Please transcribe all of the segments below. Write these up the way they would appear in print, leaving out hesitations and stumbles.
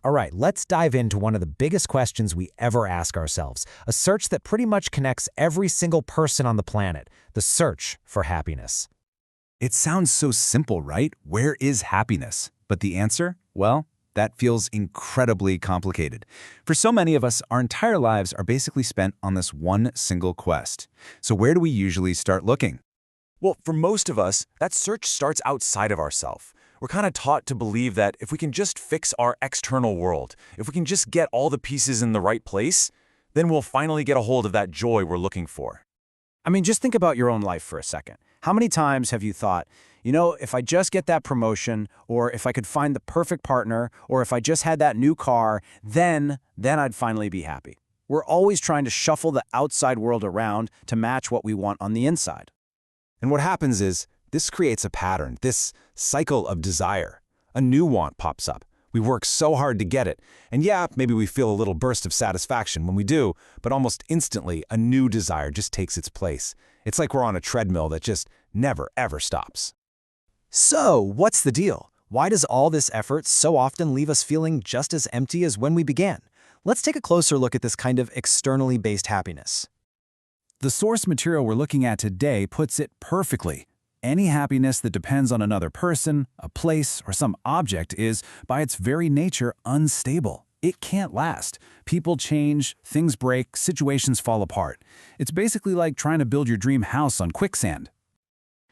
All right, let's dive into one of the biggest questions we ever ask ourselves, a search that pretty much connects every single person on the planet, the search for happiness. It sounds so simple, right? Where is happiness? But the answer? Well, that feels incredibly complicated. For so many of us, our entire lives are basically spent on this one single quest. So where do we usually start looking? Well, for most of us, that search starts outside of ourselves. We're kind of taught to believe that if we can just fix our external world, if we can just get all the pieces in the right place, then we'll finally get a hold of that joy we're looking for. I mean, just think about your own life for a second. How many times have you thought, if I just get that promotion, or if I could find the perfect partner, or if I just had that new car, then I'd finally be happy. We're always trying to shuffle the outside world around to match what we want on the inside. And what happens is, this creates a pattern, this cycle of desire. A new want pops up. We work so hard to get it. And yeah, maybe we feel a little burst of satisfaction when we do, but almost instantly, a new desire just takes its place. It's like we're on a treadmill that just never, ever stops. So, what's the deal? Why does all this effort so often leave us feeling just as empty as when we began? Let's take a closer look at this kind of externally based happiness. The source material we're looking at today puts it perfectly. Any happiness that depends on another person, a place, or some object is, by its very nature, unstable. It can't last. People change, things break, situations fall apart. It's basically like trying to build your dream house on quicksand.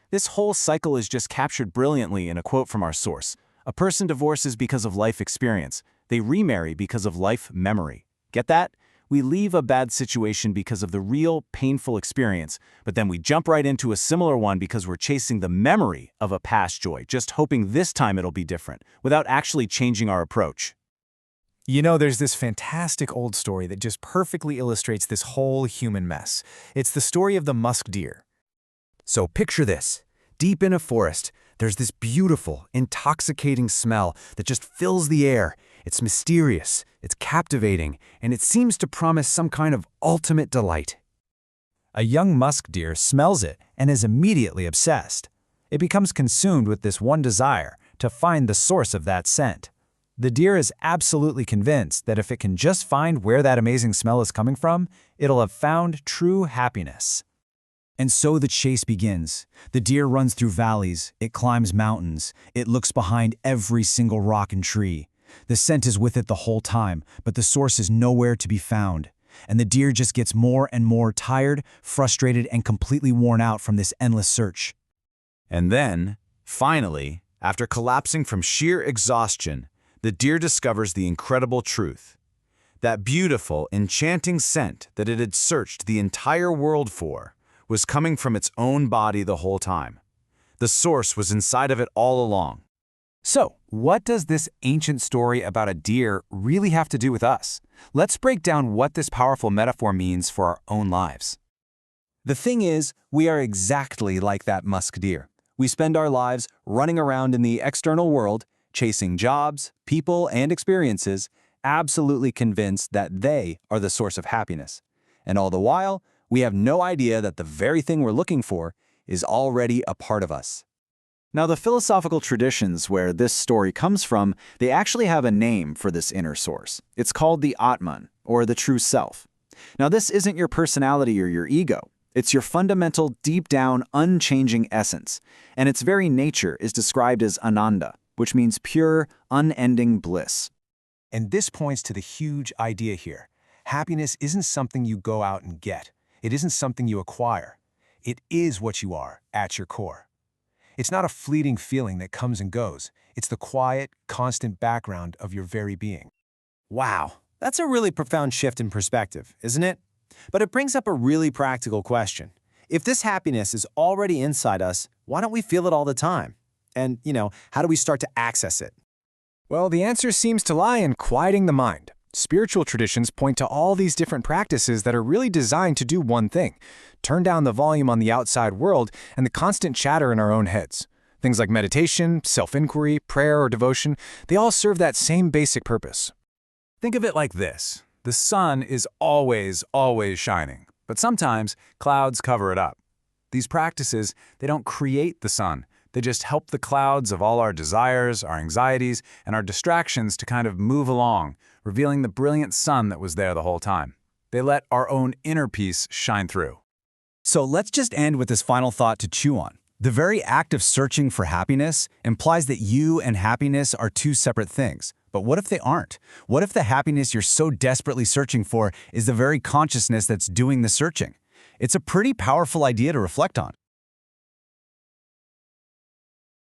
This whole cycle is just captured brilliantly in a quote from our source. A person divorces because of life experience. They remarry because of life memory. Get that? We leave a bad situation because of the real, painful experience, but then we jump right into a similar one because we're chasing the memory of a past joy, just hoping this time it'll be different, without actually changing our approach. There's this fantastic old story that just perfectly illustrates this whole human mess. It's the story of the musk deer. So picture this. Deep in a forest, there's this beautiful, intoxicating smell that just fills the air. It's mysterious, it's captivating, and it seems to promise some kind of ultimate delight. A young musk deer smells it and is immediately obsessed. It becomes consumed with this one desire, to find the source of that scent. The deer is absolutely convinced that if it can just find where that amazing smell is coming from, it'll have found true happiness. And so the chase begins. The deer runs through valleys, it climbs mountains, it looks behind every single rock and tree. The scent is with it the whole time, but the source is nowhere to be found. And the deer just gets more and more tired, frustrated, and completely worn out from this endless search. And then, finally, after collapsing from sheer exhaustion, the deer discovers the incredible truth. That beautiful, enchanting scent that it had searched the entire world for was coming from its own body the whole time. The source was inside of it all along. So, what does this ancient story about a deer really have to do with us? Let's break down what this powerful metaphor means for our own lives. The thing is, we are exactly like that musk deer. We spend our lives running around in the external world, chasing jobs, people, and experiences, absolutely convinced that they are the source of happiness. And all the while, we have no idea that the very thing we're looking for is already a part of us. Now, the philosophical traditions where this story comes from, they actually have a name for this inner source. It's called the Atman, or the true self. Now, this isn't your personality or your ego. It's your fundamental, deep-down, unchanging essence. And its very nature is described as ananda, which means pure, unending bliss. And this points to the huge idea here. Happiness isn't something you go out and get. It isn't something you acquire. It is what you are at your core. It's not a fleeting feeling that comes and goes. It's the quiet, constant background of your very being. Wow, that's a really profound shift in perspective, isn't it? But it brings up a really practical question. If this happiness is already inside us, why don't we feel it all the time? And, how do we start to access it? Well, the answer seems to lie in quieting the mind. Spiritual traditions point to all these different practices that are really designed to do one thing: turn down the volume on the outside world and the constant chatter in our own heads. Things like meditation, self-inquiry, prayer, or devotion, they all serve that same basic purpose. Think of it like this. The sun is always, always shining, but sometimes clouds cover it up. These practices, they don't create the sun, They just help the clouds of all our desires, our anxieties, and our distractions to kind of move along, revealing the brilliant sun that was there the whole time. They let our own inner peace shine through. So let's just end with this final thought to chew on. The very act of searching for happiness implies that you and happiness are two separate things. But what if they aren't? What if the happiness you're so desperately searching for is the very consciousness that's doing the searching? It's a pretty powerful idea to reflect on.